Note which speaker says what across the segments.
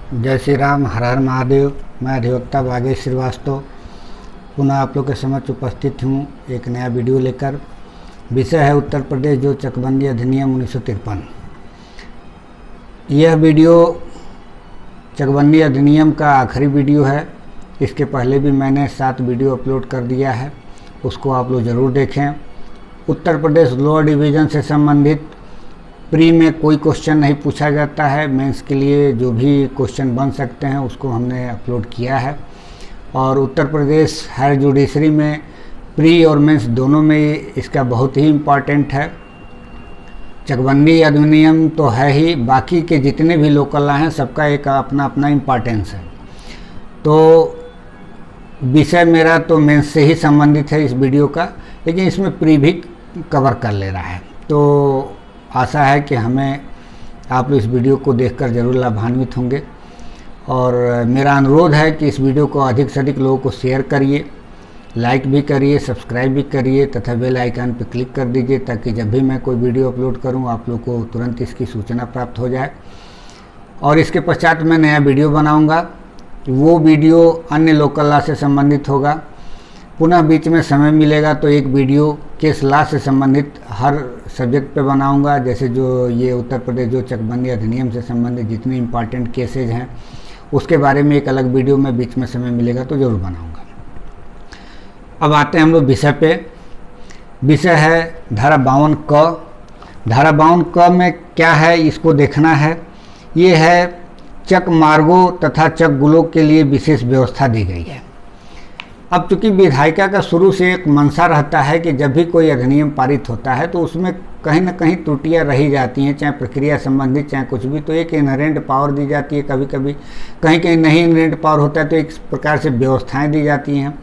Speaker 1: जय श्री राम, हर हर महादेव। मैं अधिवक्ता भागेश श्रीवास्तव पुनः आप लोग के समक्ष उपस्थित हूँ एक नया वीडियो लेकर। विषय है उत्तर प्रदेश जो चकबंदी अधिनियम 1953। यह वीडियो चकबंदी अधिनियम का आखिरी वीडियो है। इसके पहले भी मैंने 7 वीडियो अपलोड कर दिया है, उसको आप लोग ज़रूर देखें। उत्तर प्रदेश लोअर डिवीज़न से संबंधित प्री में कोई क्वेश्चन नहीं पूछा जाता है। मेंस के लिए जो भी क्वेश्चन बन सकते हैं उसको हमने अपलोड किया है। और उत्तर प्रदेश हायर जुडिशरी में प्री और मेंस दोनों में इसका बहुत ही इम्पॉर्टेंट है। चकबंदी अधिनियम तो है ही, बाकी के जितने भी लोकल लॉ हैं सबका एक अपना अपना इम्पॉर्टेंस है। तो विषय मेरा तो मेंस से ही संबंधित है इस वीडियो का, लेकिन इसमें प्री भी कवर कर ले रहा है। तो आशा है कि हमें आप इस वीडियो को देखकर ज़रूर लाभान्वित होंगे। और मेरा अनुरोध है कि इस वीडियो को अधिक से अधिक लोगों को शेयर करिए, लाइक भी करिए, सब्सक्राइब भी करिए तथा बेल आइकन पर क्लिक कर दीजिए, ताकि जब भी मैं कोई वीडियो अपलोड करूं आप लोग को तुरंत इसकी सूचना प्राप्त हो जाए। और इसके पश्चात मैं नया वीडियो बनाऊँगा, वो वीडियो अन्य लोकल लॉ से संबंधित होगा। पुनः बीच में समय मिलेगा तो एक वीडियो केस लॉ से संबंधित हर सब्जेक्ट पे बनाऊंगा। जैसे जो ये उत्तर प्रदेश जो चकबंदी अधिनियम से संबंधित जितने इम्पॉर्टेंट केसेज हैं उसके बारे में एक अलग वीडियो में बीच में समय मिलेगा तो ज़रूर बनाऊंगा। अब आते हैं हम लोग विषय पे। विषय है धारा 52 क। धारा 52 क में क्या है इसको देखना है। ये है चक मार्गों तथा चक गुलों के लिए विशेष व्यवस्था दी गई है। अब चूँकि विधायिका का शुरू से एक मंशा रहता है कि जब भी कोई अधिनियम पारित होता है तो उसमें कहीं ना कहीं त्रुटियां रही जाती हैं, चाहे प्रक्रिया संबंधित चाहे कुछ भी। तो एक इनहेरेंट पावर दी जाती है, कभी कभी कहीं कहीं नहीं इनहेरेंट पावर होता है तो एक प्रकार से व्यवस्थाएं दी जाती हैं।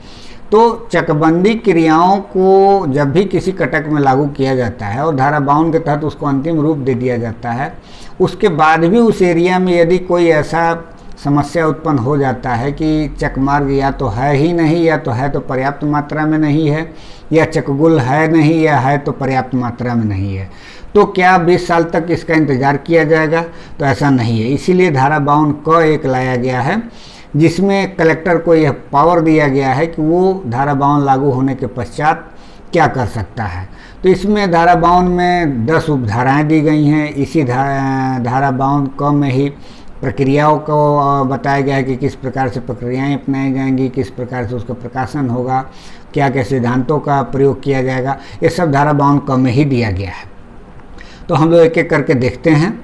Speaker 1: तो चकबंदी क्रियाओं को जब भी किसी कटक में लागू किया जाता है और धारा 52 के तहत उसको अंतिम रूप दे दिया जाता है, उसके बाद भी उस एरिया में यदि कोई ऐसा समस्या उत्पन्न हो जाता है कि चकमार्ग या तो है ही नहीं, या तो है तो पर्याप्त मात्रा में नहीं है, या चकगुल है नहीं या है तो पर्याप्त मात्रा में नहीं है, तो क्या 20 साल तक इसका इंतज़ार किया जाएगा? तो ऐसा नहीं है। इसीलिए धारा 52 क एक लाया गया है, जिसमें कलेक्टर को यह पावर दिया गया है कि वो धारा 52 लागू होने के पश्चात क्या कर सकता है। तो इसमें धारा 52 में 10 उपधाराएँ दी गई हैं। इसी धारा 52 क में ही प्रक्रियाओं को बताया गया है कि किस प्रकार से प्रक्रियाएं अपनाई जाएंगी, किस प्रकार से उसका प्रकाशन होगा, क्या क्या सिद्धांतों का प्रयोग किया जाएगा। ये सब धारा 52 क में ही दिया गया है। तो हम लोग एक एक करके देखते हैं।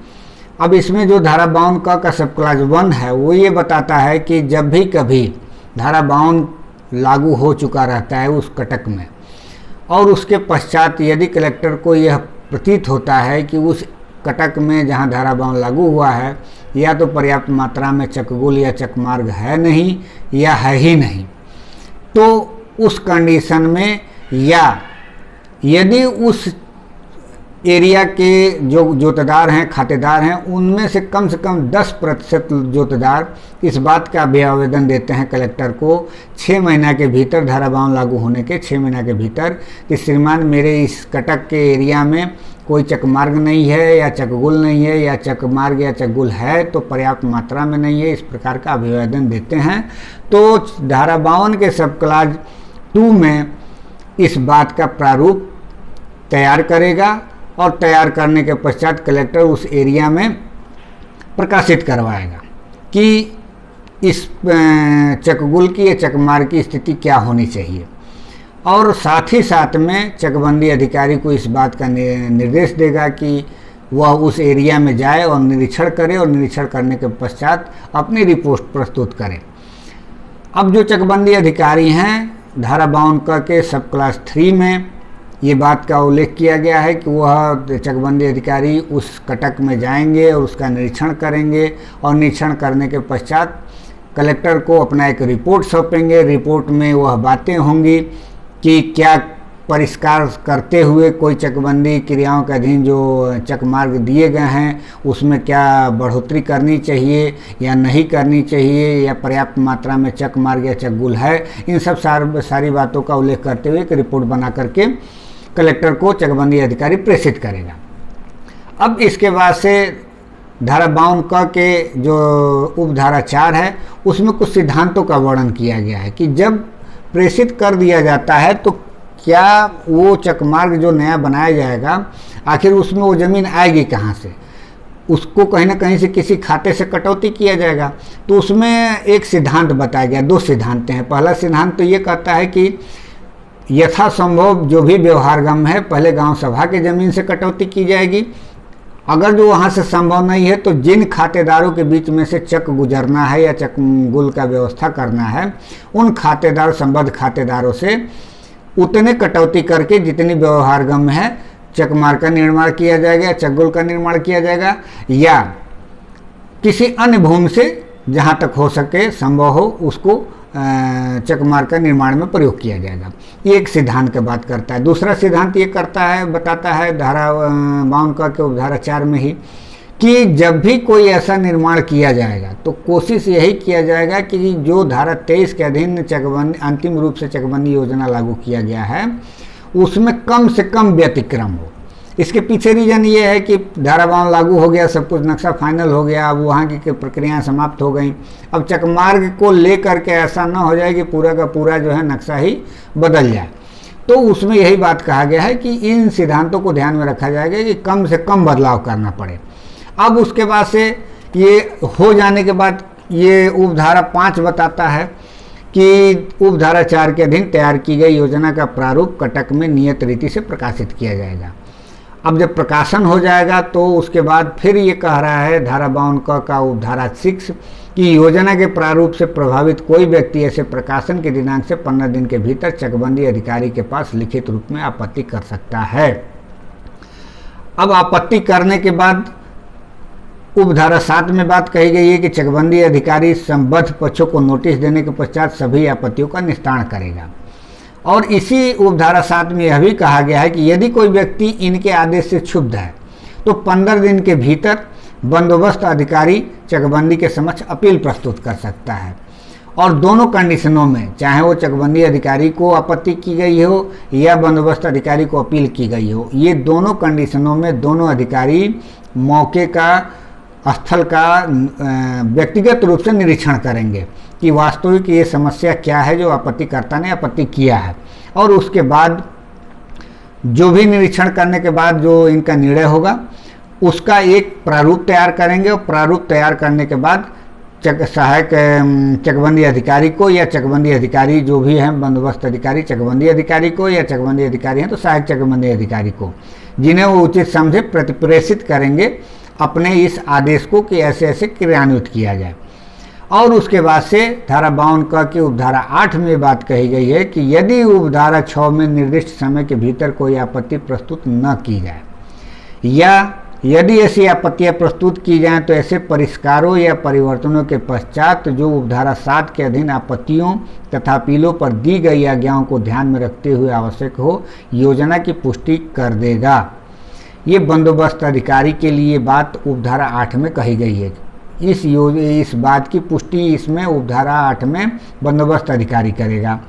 Speaker 1: अब इसमें जो धारा 52 क का सब क्लास 1 है वो ये बताता है कि जब भी कभी धारा 52 लागू हो चुका रहता है उस कटक में, और उसके पश्चात यदि कलेक्टर को यह प्रतीत होता है कि उस कटक में जहां धारा 52 लागू हुआ है या तो पर्याप्त मात्रा में चकगुल या चकमार्ग है नहीं या है ही नहीं, तो उस कंडीशन में या यदि उस एरिया के जो जोतदार हैं, खातेदार हैं, उनमें से कम 10% जोतदार इस बात का भी आवेदन देते हैं कलेक्टर को 6 महीना के भीतर, धारा 52 लागू होने के 6 महीना के भीतर, कि श्रीमान मेरे इस कटक के एरिया में कोई चकमार्ग नहीं है या चकगुल नहीं है, या चकमार्ग या चकगुल है तो पर्याप्त मात्रा में नहीं है, इस प्रकार का अभिवादन देते हैं। तो धारा 52 के सब क्लास 2 में इस बात का प्रारूप तैयार करेगा और तैयार करने के पश्चात कलेक्टर उस एरिया में प्रकाशित करवाएगा कि इस चकगुल की या चकमार्ग की स्थिति क्या होनी चाहिए। और साथ ही साथ में चकबंदी अधिकारी को इस बात का निर्देश देगा कि वह उस एरिया में जाए और निरीक्षण करे, और निरीक्षण करने के पश्चात अपनी रिपोर्ट प्रस्तुत करे। अब जो चकबंदी अधिकारी हैं धारा 52 क के सब क्लास 3 में ये बात का उल्लेख किया गया है कि वह चकबंदी अधिकारी उस कटक में जाएंगे और उसका निरीक्षण करेंगे, और निरीक्षण करने के पश्चात कलेक्टर को अपना एक रिपोर्ट सौंपेंगे। रिपोर्ट में वह बातें होंगी कि क्या परिष्कार करते हुए कोई चकबंदी क्रियाओं के अधीन जो चकमार्ग दिए गए हैं उसमें क्या बढ़ोतरी करनी चाहिए या नहीं करनी चाहिए, या पर्याप्त मात्रा में चकमार्ग या चकगुल है। इन सब सारी बातों का उल्लेख करते हुए एक रिपोर्ट बना करके कलेक्टर को चकबंदी अधिकारी प्रेषित करेगा। अब इसके बाद से धारा 52 क के जो उपधारा 4 है उसमें कुछ सिद्धांतों का वर्णन किया गया है कि जब प्रेषित कर दिया जाता है तो क्या वो चकमार्ग जो नया बनाया जाएगा आखिर उसमें वो ज़मीन आएगी कहाँ से, उसको कहीं ना कहीं से किसी खाते से कटौती किया जाएगा। तो उसमें एक सिद्धांत बताया गया, दो सिद्धांत हैं। पहला सिद्धांत तो ये कहता है कि यथासंभव जो भी व्यवहारगम है पहले गांव सभा के ज़मीन से कटौती की जाएगी। अगर जो वहाँ से संभव नहीं है तो जिन खातेदारों के बीच में से चक गुजरना है या चक गुल का व्यवस्था करना है उन खातेदार संबद्ध खातेदारों से उतने कटौती करके जितनी व्यवहारगम है चकमार्ग का निर्माण किया जाएगा, चकगुल का निर्माण किया जाएगा, या किसी अन्य भूमि से जहाँ तक हो सके संभव हो उसको चकमार्ग का निर्माण में प्रयोग किया जाएगा। ये एक सिद्धांत की बात करता है। दूसरा सिद्धांत ये करता है, बताता है धारा 52 क के उपधारा 4 में ही कि जब भी कोई ऐसा निर्माण किया जाएगा तो कोशिश यही किया जाएगा कि जो धारा 23 के अधीन चकबंदी अंतिम रूप से चकबंदी योजना लागू किया गया है उसमें कम से कम व्यतिक्रम हो। इसके पीछे रीजन ये है कि धारा 52 लागू हो गया, सब कुछ नक्शा फाइनल हो गया, अब वहाँ की प्रक्रियाएं समाप्त हो गई। अब चकमार्ग को लेकर के ऐसा ना हो जाए कि पूरा का पूरा जो है नक्शा ही बदल जाए। तो उसमें यही बात कहा गया है कि इन सिद्धांतों को ध्यान में रखा जाएगा कि कम से कम बदलाव करना पड़े। अब उसके बाद से ये हो जाने के बाद ये उपधारा 5 बताता है कि उपधारा 4 के अधीन तैयार की गई योजना का प्रारूप कटक में नियत रीति से प्रकाशित किया जाएगा। अब जब प्रकाशन हो जाएगा तो उसके बाद फिर ये कह रहा है धारा 52 क का उपधारा 6 कि योजना के प्रारूप से प्रभावित कोई व्यक्ति ऐसे प्रकाशन के दिनांक से 15 दिन के भीतर चकबंदी अधिकारी के पास लिखित रूप में आपत्ति कर सकता है। अब आपत्ति करने के बाद उपधारा 7 में बात कही गई है कि चकबंदी अधिकारी संबद्ध पक्षों को नोटिस देने के पश्चात सभी आपत्तियों का निस्तारण करेगा। और इसी उपधारा 7 में यह भी कहा गया है कि यदि कोई व्यक्ति इनके आदेश से क्षुब्ध है तो 15 दिन के भीतर बंदोबस्त अधिकारी चकबंदी के समक्ष अपील प्रस्तुत कर सकता है। और दोनों कंडीशनों में, चाहे वो चकबंदी अधिकारी को आपत्ति की गई हो या बंदोबस्त अधिकारी को अपील की गई हो, ये दोनों कंडीशनों में दोनों अधिकारी मौके का, स्थल का व्यक्तिगत रूप से निरीक्षण करेंगे कि वास्तविक ये समस्या क्या है जो आपत्तिकर्ता ने आपत्ति किया है। और उसके बाद जो भी निरीक्षण करने के बाद जो इनका निर्णय होगा उसका एक प्रारूप तैयार करेंगे। और प्रारूप तैयार करने के बाद सहायक चकबंदी अधिकारी को या चकबंदी अधिकारी जो भी हैं, बंदोबस्त अधिकारी चकबंदी अधिकारी को या चकबंदी अधिकारी हैं तो सहायक चकबंदी अधिकारी को, जिन्हें वो उचित समझे प्रतिप्रेषित करेंगे अपने इस आदेश को कि ऐसे ऐसे क्रियान्वित किया जाए। और उसके बाद से धारा 52 क की उपधारा 8 में बात कही गई है कि यदि उपधारा 6 में निर्दिष्ट समय के भीतर कोई आपत्ति प्रस्तुत न की जाए या यदि ऐसी आपत्तियां प्रस्तुत की जाएं तो ऐसे परिष्कारों या परिवर्तनों के पश्चात जो उपधारा 7 के अधीन आपत्तियों तथा अपीलों पर दी गई आज्ञाओं को ध्यान में रखते हुए आवश्यक हो योजना की पुष्टि कर देगा। ये बंदोबस्त अधिकारी के लिए बात उपधारा 8 में कही गई है। इस बात की पुष्टि इसमें उपधारा 8 में बंदोबस्त अधिकारी करेगा।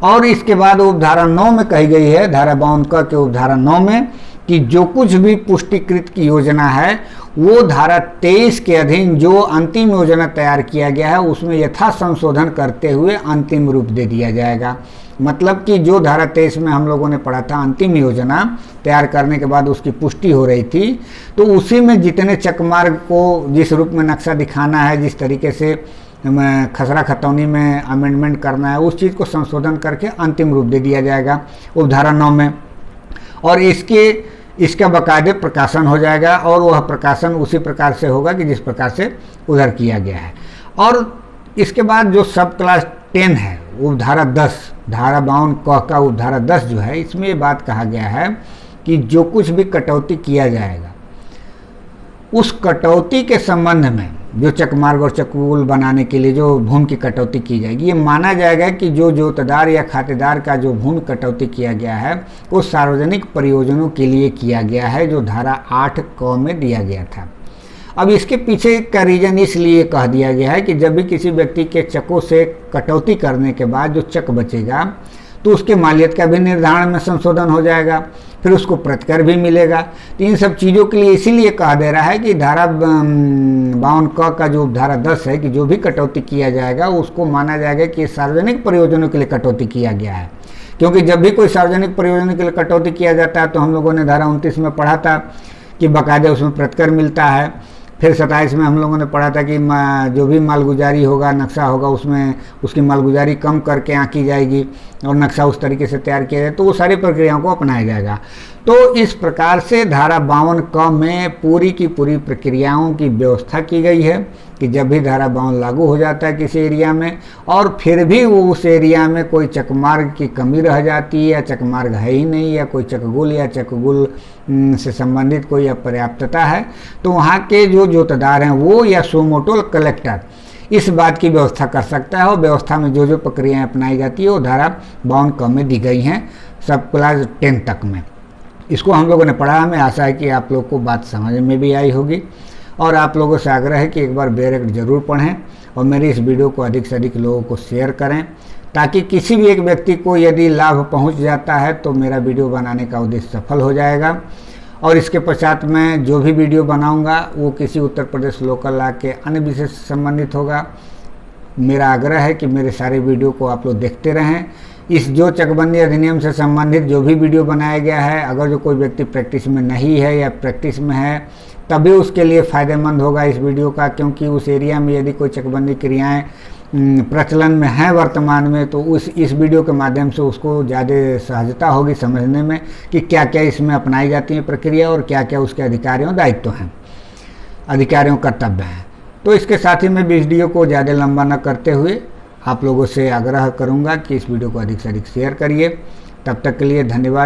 Speaker 1: और इसके बाद उपधारा 9 में कही गई है, धारा 52 क के उपधारा 9 में, कि जो कुछ भी पुष्टिकृत की योजना है वो धारा 23 के अधीन जो अंतिम योजना तैयार किया गया है उसमें यथा संशोधन करते हुए अंतिम रूप दे दिया जाएगा। मतलब कि जो धारा 23 में हम लोगों ने पढ़ा था अंतिम योजना तैयार करने के बाद उसकी पुष्टि हो रही थी, तो उसी में जितने चकमार्ग को जिस रूप में नक्शा दिखाना है, जिस तरीके से खसरा खतौनी में अमेंडमेंट करना है, उस चीज़ को संशोधन करके अंतिम रूप दे दिया जाएगा उपधारा 9 में। और इसका बाकायदे प्रकाशन हो जाएगा और वह प्रकाशन उसी प्रकार से होगा कि जिस प्रकार से उधर किया गया है। और इसके बाद जो सब क्लास 10 है उपधारा 10, धारा 52 क का उपधारा 10 जो है, इसमें ये बात कहा गया है कि जो कुछ भी कटौती किया जाएगा उस कटौती के संबंध में जो चकमार्ग और चकगुल बनाने के लिए जो भूमि की कटौती की जाएगी, ये माना जाएगा कि जो जोतदार या खातेदार का जो भूमि कटौती किया गया है वो सार्वजनिक प्रयोजनों के लिए किया गया है, जो धारा 8 क में दिया गया था। अब इसके पीछे का रीजन इसलिए कह दिया गया है कि जब भी किसी व्यक्ति के चकों से कटौती करने के बाद जो चक बचेगा तो उसके मालियत का भी निर्धारण में संशोधन हो जाएगा, फिर उसको प्रतिकर भी मिलेगा। तो इन सब चीज़ों के लिए इसीलिए कहा दे रहा है कि धारा 52 क का जो धारा 10 है कि जो भी कटौती किया जाएगा उसको माना जाएगा कि सार्वजनिक प्रयोजनों के लिए कटौती किया गया है। क्योंकि जब भी कोई सार्वजनिक प्रयोजनों के लिए कटौती किया जाता है तो हम लोगों ने धारा 29 में पढ़ा था कि बाकायदा उसमें प्रतिकर मिलता है। फिर 27 में हम लोगों ने पढ़ा था कि जो भी मालगुजारी होगा, नक्शा होगा, उसमें उसकी मालगुजारी कम करके आंकी जाएगी और नक्शा उस तरीके से तैयार किया जाए तो वो सारी प्रक्रियाओं को अपनाया जाएगा। तो इस प्रकार से धारा 52 क में पूरी की पूरी प्रक्रियाओं की व्यवस्था की गई है कि जब भी धारा 52 लागू हो जाता है किसी एरिया में और फिर भी वो उस एरिया में कोई चकमार्ग की कमी रह जाती है या चकमार्ग है ही नहीं या कोई चकगुल या चकगुल से संबंधित कोई अपर्याप्तता है, तो वहाँ के जो जोतदार हैं वो या सुमोटो कलेक्टर इस बात की व्यवस्था कर सकता है। और व्यवस्था में जो जो प्रक्रियाएँ अपनाई जाती है वो धारा 52 क में दी गई हैं सब क्लास 10 तक में। इसको हम लोगों ने पढ़ा। हमें आशा है कि आप लोग को बात समझ में भी आई होगी और आप लोगों से आग्रह है कि एक बार बेयर एक्ट जरूर पढ़ें और मेरी इस वीडियो को अधिक से अधिक लोगों को शेयर करें ताकि किसी भी एक व्यक्ति को यदि लाभ पहुंच जाता है तो मेरा वीडियो बनाने का उद्देश्य सफल हो जाएगा। और इसके पश्चात मैं जो भी वीडियो बनाऊंगा वो किसी उत्तर प्रदेश लोकल लॉ के अन्य विषय से संबंधित होगा। मेरा आग्रह है कि मेरे सारे वीडियो को आप लोग देखते रहें। इस जो चकबंदी अधिनियम से संबंधित जो भी वीडियो बनाया गया है, अगर जो कोई व्यक्ति प्रैक्टिस में नहीं है या प्रैक्टिस में है तभी उसके लिए फ़ायदेमंद होगा इस वीडियो का, क्योंकि उस एरिया में यदि कोई चकबंदी क्रियाएं प्रचलन में हैं वर्तमान में तो इस वीडियो के माध्यम से उसको ज़्यादा सहजता होगी समझने में कि क्या क्या इसमें अपनाई जाती है प्रक्रिया और क्या क्या उसके अधिकारियों दायित्व हैं, अधिकारियों कर्तव्य हैं। तो इसके साथ ही मैं वीडियो को ज़्यादा लंबा न करते हुए आप लोगों से आग्रह करूंगा कि इस वीडियो को अधिक से अधिक शेयर करिए। तब तक के लिए धन्यवाद।